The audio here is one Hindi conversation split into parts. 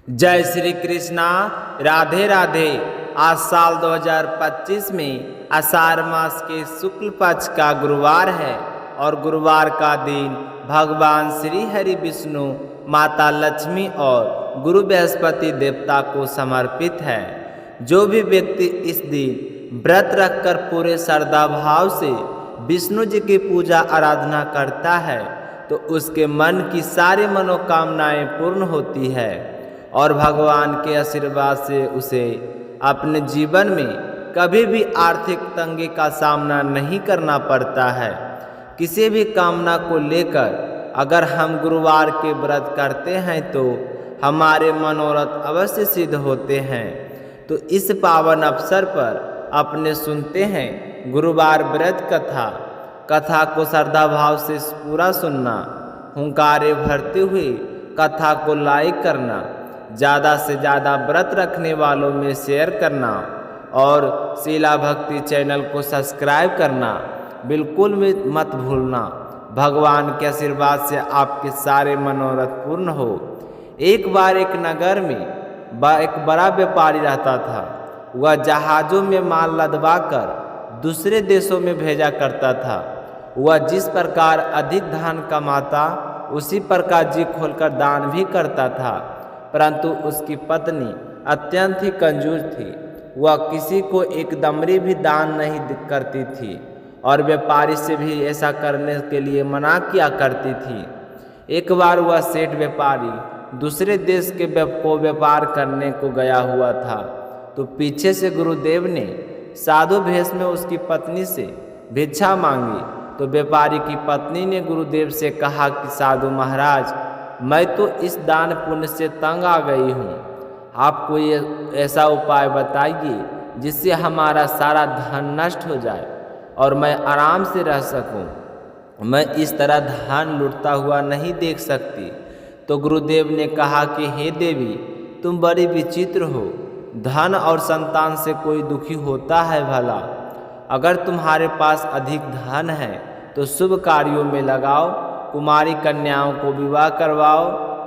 जय श्री कृष्णा। राधे राधे। आज साल 2025 में आषाढ़ मास के शुक्ल पक्ष का गुरुवार है और गुरुवार का दिन भगवान श्री हरि विष्णु, माता लक्ष्मी और गुरु बृहस्पति देवता को समर्पित है। जो भी व्यक्ति इस दिन व्रत रखकर पूरे श्रद्धा भाव से विष्णु जी की पूजा आराधना करता है तो उसके मन की सारी मनोकामनाएं पूर्ण होती है और भगवान के आशीर्वाद से उसे अपने जीवन में कभी भी आर्थिक तंगी का सामना नहीं करना पड़ता है। किसी भी कामना को लेकर अगर हम गुरुवार के व्रत करते हैं तो हमारे मनोरथ अवश्य सिद्ध होते हैं। तो इस पावन अवसर पर अपने सुनते हैं गुरुवार व्रत कथा को श्रद्धा भाव से पूरा सुनना, हुंकारे भरते हुए कथा को लाइक करना, ज़्यादा से ज़्यादा व्रत रखने वालों में शेयर करना और शीला भक्ति चैनल को सब्सक्राइब करना बिल्कुल भी मत भूलना। भगवान के आशीर्वाद से आपके सारे मनोरथ पूर्ण हो। एक बार एक नगर में एक बड़ा व्यापारी रहता था। वह जहाज़ों में माल लदवाकर दूसरे देशों में भेजा करता था। वह जिस प्रकार अधिक धन कमाता उसी प्रकार जी खोलकर दान भी करता था, परंतु उसकी पत्नी अत्यंत ही कंजूस थी। वह किसी को एक दमड़ी भी दान नहीं करती थी और व्यापारी से भी ऐसा करने के लिए मना किया करती थी। एक बार वह सेठ व्यापारी दूसरे देश के व्यापार करने को गया हुआ था तो पीछे से गुरुदेव ने साधु भेष में उसकी पत्नी से भिक्षा मांगी। तो व्यापारी की पत्नी ने गुरुदेव से कहा कि साधु महाराज, मैं तो इस दान पुण्य से तंग आ गई हूँ। आप कोई ऐसा उपाय बताइए जिससे हमारा सारा धन नष्ट हो जाए और मैं आराम से रह सकूँ। मैं इस तरह धन लूटता हुआ नहीं देख सकती। तो गुरुदेव ने कहा कि हे देवी, तुम बड़ी विचित्र हो। धन और संतान से कोई दुखी होता है भला? अगर तुम्हारे पास अधिक धन है तो शुभ कार्यों में लगाओ, कुमारी कन्याओं को विवाह करवाओ,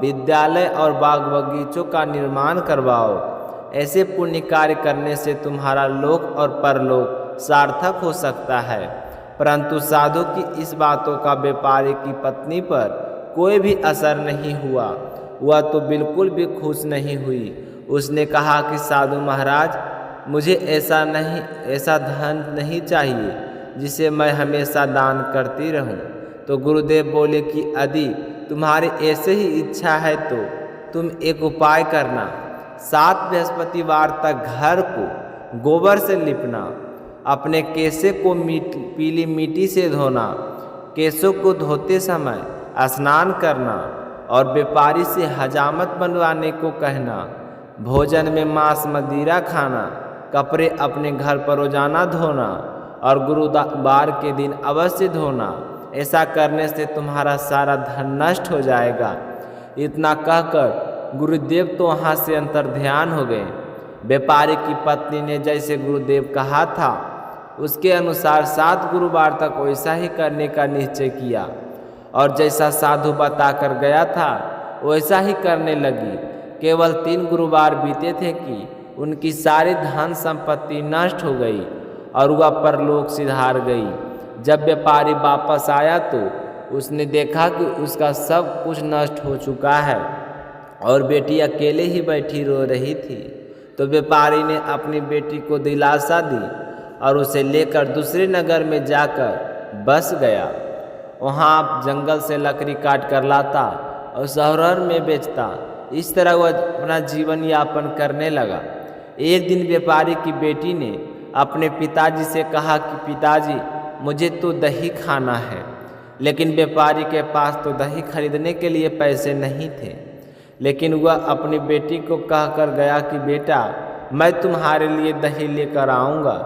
विद्यालय और बाग बगीचों का निर्माण करवाओ। ऐसे पुण्य कार्य करने से तुम्हारा लोक और परलोक सार्थक हो सकता है। परंतु साधु की इस बातों का व्यापारी की पत्नी पर कोई भी असर नहीं हुआ। वह तो बिल्कुल भी खुश नहीं हुई। उसने कहा कि साधु महाराज, मुझे ऐसा धन नहीं चाहिए जिसे मैं हमेशा दान करती रहूं। तो गुरुदेव बोले कि यदि तुम्हारी ऐसे ही इच्छा है तो तुम एक उपाय करना। 7 बृहस्पतिवार तक घर को गोबर से लिपना, अपने केशे को पीली मिट्टी से धोना, केशों को धोते समय स्नान करना और व्यापारी से हजामत बनवाने को कहना। भोजन में मांस मदिरा खाना, कपड़े अपने घर पर रोजाना धोना और गुरुवार के दिन अवश्य धोना। ऐसा करने से तुम्हारा सारा धन नष्ट हो जाएगा। इतना कहकर गुरुदेव तो वहाँ से अंतर्ध्यान हो गए। व्यापारी की पत्नी ने जैसे गुरुदेव कहा था उसके अनुसार 7 गुरुवार तक वैसा ही करने का निश्चय किया और जैसा साधु बताकर गया था वैसा ही करने लगी। केवल 3 गुरुवार बीते थे कि उनकी सारी धन संपत्ति नष्ट हो गई और वह परलोक सिधार गई। जब व्यापारी वापस आया तो उसने देखा कि उसका सब कुछ नष्ट हो चुका है और बेटी अकेले ही बैठी रो रही थी। तो व्यापारी ने अपनी बेटी को दिलासा दी और उसे लेकर दूसरे नगर में जाकर बस गया। वहाँ जंगल से लकड़ी काट कर लाता और शहर में बेचता। इस तरह वह अपना जीवन यापन करने लगा। एक दिन व्यापारी की बेटी ने अपने पिताजी से कहा कि पिताजी, मुझे तो दही खाना है। लेकिन व्यापारी के पास तो दही खरीदने के लिए पैसे नहीं थे। लेकिन वह अपनी बेटी को कहकर गया कि बेटा, मैं तुम्हारे लिए दही लेकर आऊँगा।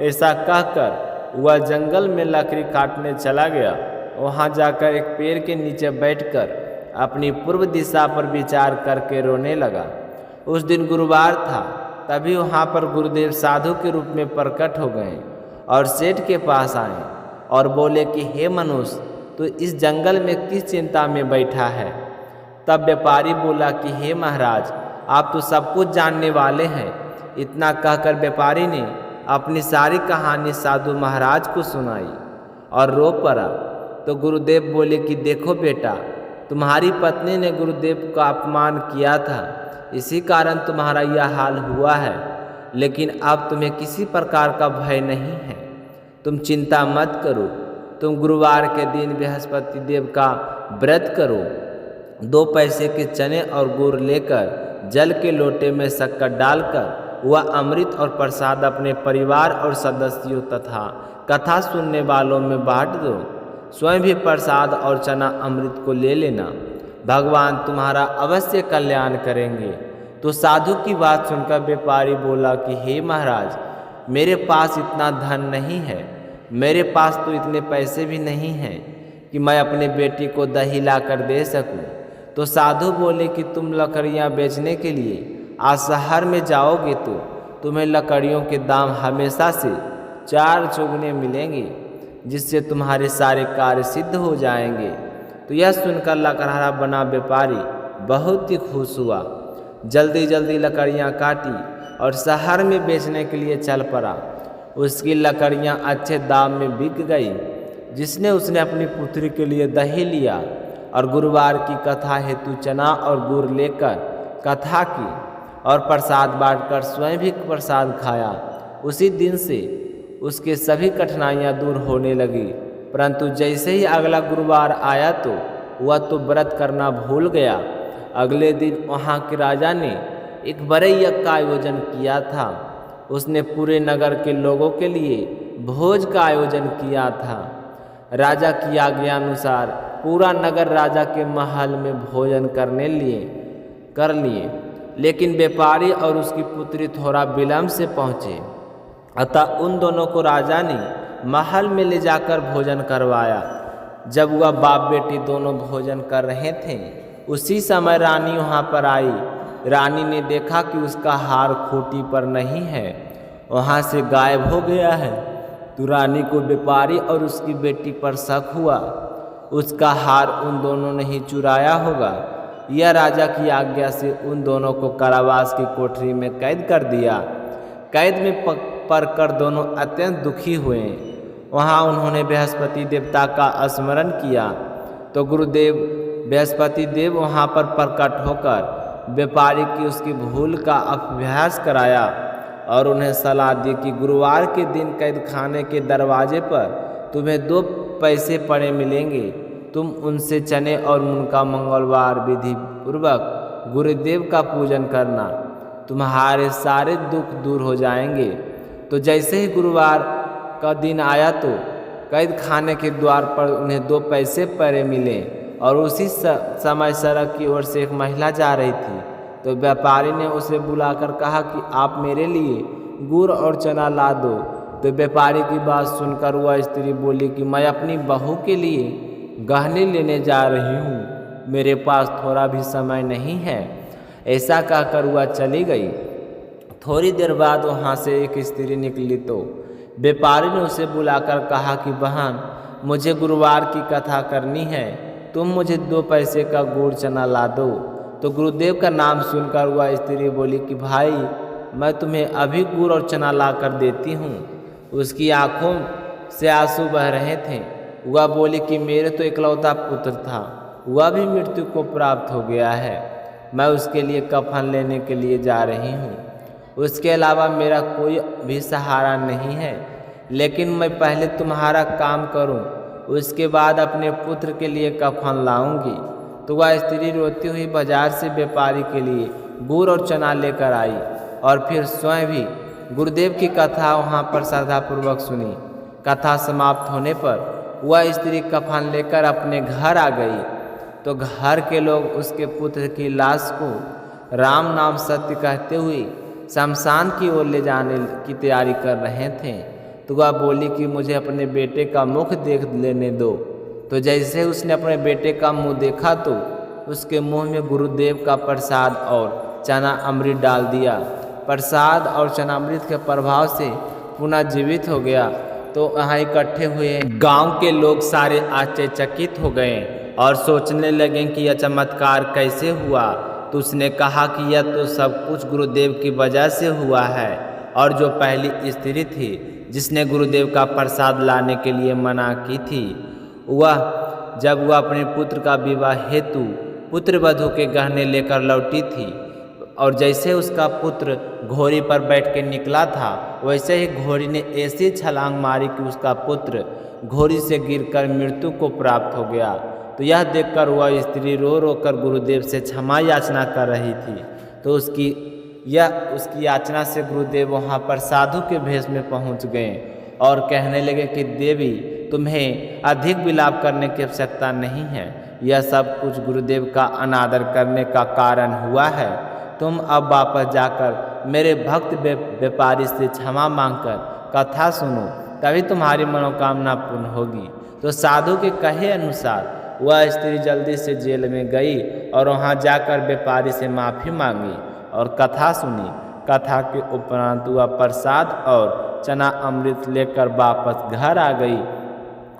ऐसा कहकर वह जंगल में लकड़ी काटने चला गया। वहाँ जाकर एक पेड़ के नीचे बैठकर अपनी पूर्व दिशा पर विचार करके रोने लगा। उस दिन गुरुवार था, तभी वहाँ पर गुरुदेव साधु के रूप में प्रकट हो गए और सेठ के पास आए और बोले कि हे मनुष्य, तो इस जंगल में किस चिंता में बैठा है? तब व्यापारी बोला कि हे महाराज, आप तो सब कुछ जानने वाले हैं। इतना कहकर व्यापारी ने अपनी सारी कहानी साधु महाराज को सुनाई और रो पड़ा। तो गुरुदेव बोले कि देखो बेटा, तुम्हारी पत्नी ने गुरुदेव का अपमान किया था, इसी कारण तुम्हारा यह हाल हुआ है। लेकिन अब तुम्हें किसी प्रकार का भय नहीं है। तुम चिंता मत करो। तुम गुरुवार के दिन बृहस्पति देव का व्रत करो। 2 पैसे के चने और गुड़ लेकर जल के लोटे में शक्कर डालकर वह अमृत और प्रसाद अपने परिवार और सदस्यों तथा कथा सुनने वालों में बांट दो। स्वयं भी प्रसाद और चना अमृत को ले लेना। भगवान तुम्हारा अवश्य कल्याण करेंगे। तो साधु की बात सुनकर व्यापारी बोला कि हे महाराज, मेरे पास इतना धन नहीं है। मेरे पास तो इतने पैसे भी नहीं हैं कि मैं अपने बेटी को दही ला कर दे सकूं। तो साधु बोले कि तुम लकड़ियां बेचने के लिए आज शहर में जाओगे तो तुम्हें लकड़ियों के दाम हमेशा से 4 चौगुने मिलेंगे, जिससे तुम्हारे सारे कार्य सिद्ध हो जाएंगे। तो यह सुनकर लकड़हारा बना व्यापारी बहुत ही खुश हुआ। जल्दी जल्दी लकड़ियां काटी और शहर में बेचने के लिए चल पड़ा। उसकी लकड़ियां अच्छे दाम में बिक गई, जिसने उसने अपनी पुत्री के लिए दही लिया और गुरुवार की कथा हेतु चना और गुड़ लेकर कथा की और प्रसाद बांटकर स्वयं भी प्रसाद खाया। उसी दिन से उसके सभी कठिनाइयां दूर होने लगी। परंतु जैसे ही अगला गुरुवार आया तो वह तो व्रत करना भूल गया। अगले दिन वहाँ के राजा ने एक बड़े यज्ञ का आयोजन किया था। उसने पूरे नगर के लोगों के लिए भोज का आयोजन किया था। राजा की आज्ञानुसार पूरा नगर राजा के महल में भोजन कर लिए, लेकिन व्यापारी और उसकी पुत्री थोड़ा विलम्ब से पहुँचे। अतः उन दोनों को राजा ने महल में ले जाकर भोजन करवाया। जब वह बाप बेटी दोनों भोजन कर रहे थे, उसी समय रानी वहाँ पर आई। रानी ने देखा कि उसका हार खूंटी पर नहीं है, वहाँ से गायब हो गया है। तो रानी को व्यापारी और उसकी बेटी पर शक हुआ। उसका हार उन दोनों ने ही चुराया होगा। यह राजा की आज्ञा से उन दोनों को कारावास की कोठरी में कैद कर दिया। कैद में पड़कर दोनों अत्यंत दुखी हुए। वहाँ उन्होंने बृहस्पति देवता का स्मरण किया। तो गुरुदेव बृहस्पति देव वहाँ पर प्रकट होकर व्यापारी की उसकी भूल का अभ्यास कराया और उन्हें सलाह दी कि गुरुवार के दिन कैद खाने के दरवाजे पर तुम्हें 2 पैसे पड़े मिलेंगे। तुम उनसे चने और मुनका मंगलवार विधि पूर्वक गुरुदेव का पूजन करना, तुम्हारे सारे दुख दूर हो जाएंगे। तो जैसे ही गुरुवार का दिन आया तो कैद खाने के द्वार पर उन्हें 2 पैसे पड़े मिले और उसी समय सड़क की ओर से एक महिला जा रही थी। तो व्यापारी ने उसे बुलाकर कहा कि आप मेरे लिए गुड़ और चना ला दो। तो व्यापारी की बात सुनकर वह स्त्री बोली कि मैं अपनी बहू के लिए गहने लेने जा रही हूँ, मेरे पास थोड़ा भी समय नहीं है। ऐसा कहकर वह चली गई। थोड़ी देर बाद वहाँ से एक स्त्री निकली तो व्यापारी ने उसे बुलाकर कहा कि बहन, मुझे गुरुवार की कथा करनी है, तुम मुझे 2 पैसे का गुड़ चना ला दो। तो गुरुदेव का नाम सुनकर वह स्त्री बोली कि भाई, मैं तुम्हें अभी गुड़ और चना ला कर देती हूँ। उसकी आंखों से आंसू बह रहे थे। वह बोली कि मेरे तो इकलौता पुत्र था, वह भी मृत्यु को प्राप्त हो गया है। मैं उसके लिए कफन लेने के लिए जा रही हूँ। उसके अलावा मेरा कोई भी सहारा नहीं है। लेकिन मैं पहले तुम्हारा काम करूँ, उसके बाद अपने पुत्र के लिए कफन लाऊंगी। तो वह स्त्री रोती हुई बाजार से व्यापारी के लिए गुड़ और चना लेकर आई और फिर स्वयं भी गुरुदेव की कथा वहाँ पर श्रद्धापूर्वक सुनी। कथा समाप्त होने पर वह स्त्री कफन लेकर अपने घर आ गई। तो घर के लोग उसके पुत्र की लाश को राम नाम सत्य कहते हुए शमशान की ओर ले जाने की तैयारी कर रहे थे। तो वह बोली कि मुझे अपने बेटे का मुख देख लेने दो। तो जैसे उसने अपने बेटे का मुंह देखा तो उसके मुंह में गुरुदेव का प्रसाद और चना अमृत डाल दिया। प्रसाद और चनामृत के प्रभाव से पुनः जीवित हो गया। तो यहाँ इकट्ठे हुए गांव के लोग सारे आश्चर्यचकित हो गए और सोचने लगे कि यह चमत्कार कैसे हुआ। तो उसने कहा कि यह तो सब कुछ गुरुदेव की वजह से हुआ है। और जो पहली स्त्री थी जिसने गुरुदेव का प्रसाद लाने के लिए मना की थी, जब वह अपने पुत्र का विवाह हेतु पुत्र वधू के गहने लेकर लौटी थी और जैसे उसका पुत्र घोड़ी पर बैठ के निकला था, वैसे ही घोड़ी ने ऐसी छलांग मारी कि उसका पुत्र घोड़ी से गिरकर मृत्यु को प्राप्त हो गया। तो यह देखकर वह स्त्री रो रो कर गुरुदेव से क्षमा याचना कर रही थी। तो उसकी याचना से गुरुदेव वहाँ पर साधु के भेष में पहुँच गए और कहने लगे कि देवी, तुम्हें अधिक विलाप करने की आवश्यकता नहीं है। यह सब कुछ गुरुदेव का अनादर करने का कारण हुआ है। तुम अब वापस जाकर मेरे भक्त व्यापारी से क्षमा मांगकर कथा सुनो, तभी तुम्हारी मनोकामना पूर्ण होगी। तो साधु के कहे अनुसार वह स्त्री जल्दी से जेल में गई और वहाँ जाकर व्यापारी से माफ़ी मांगी और कथा सुनी। कथा के उपरांत वह प्रसाद और चना अमृत लेकर वापस घर आ गई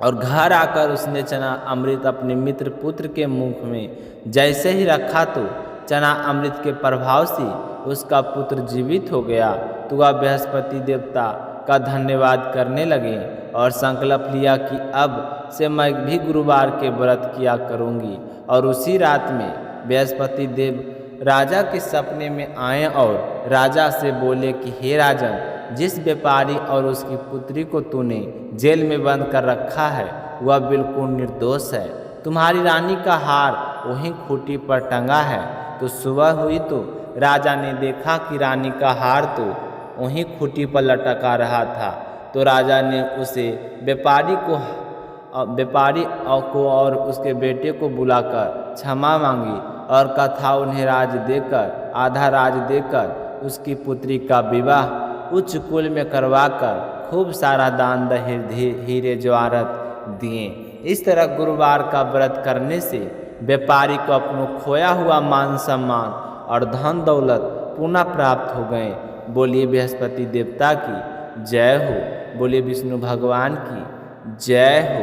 और घर आकर उसने चना अमृत अपने मित्र पुत्र के मुख में जैसे ही रखा तो चना अमृत के प्रभाव से उसका पुत्र जीवित हो गया। तो वह बृहस्पति देवता का धन्यवाद करने लगे और संकल्प लिया कि अब से मैं भी गुरुवार के व्रत किया करूँगी। और उसी रात में बृहस्पति देव राजा के सपने में आए और राजा से बोले कि हे राजन, जिस व्यापारी और उसकी पुत्री को तूने जेल में बंद कर रखा है वह बिल्कुल निर्दोष है। तुम्हारी रानी का हार वहीं खूंटी पर टंगा है। तो सुबह हुई तो राजा ने देखा कि रानी का हार तो वहीं खूंटी पर लटका रहा था। तो राजा ने उसे व्यापारी को और उसके बेटे को बुलाकर क्षमा मांगी और कथा उन्हें आधा राज देकर उसकी पुत्री का विवाह उच्च कुल में करवाकर खूब सारा दान दहेज हीरे जवाहरात दिए। इस तरह गुरुवार का व्रत करने से व्यापारी को अपना खोया हुआ मान सम्मान और धन दौलत पुनः प्राप्त हो गए। बोलिए बृहस्पति देवता की जय हो, बोलिए विष्णु भगवान की जय हो।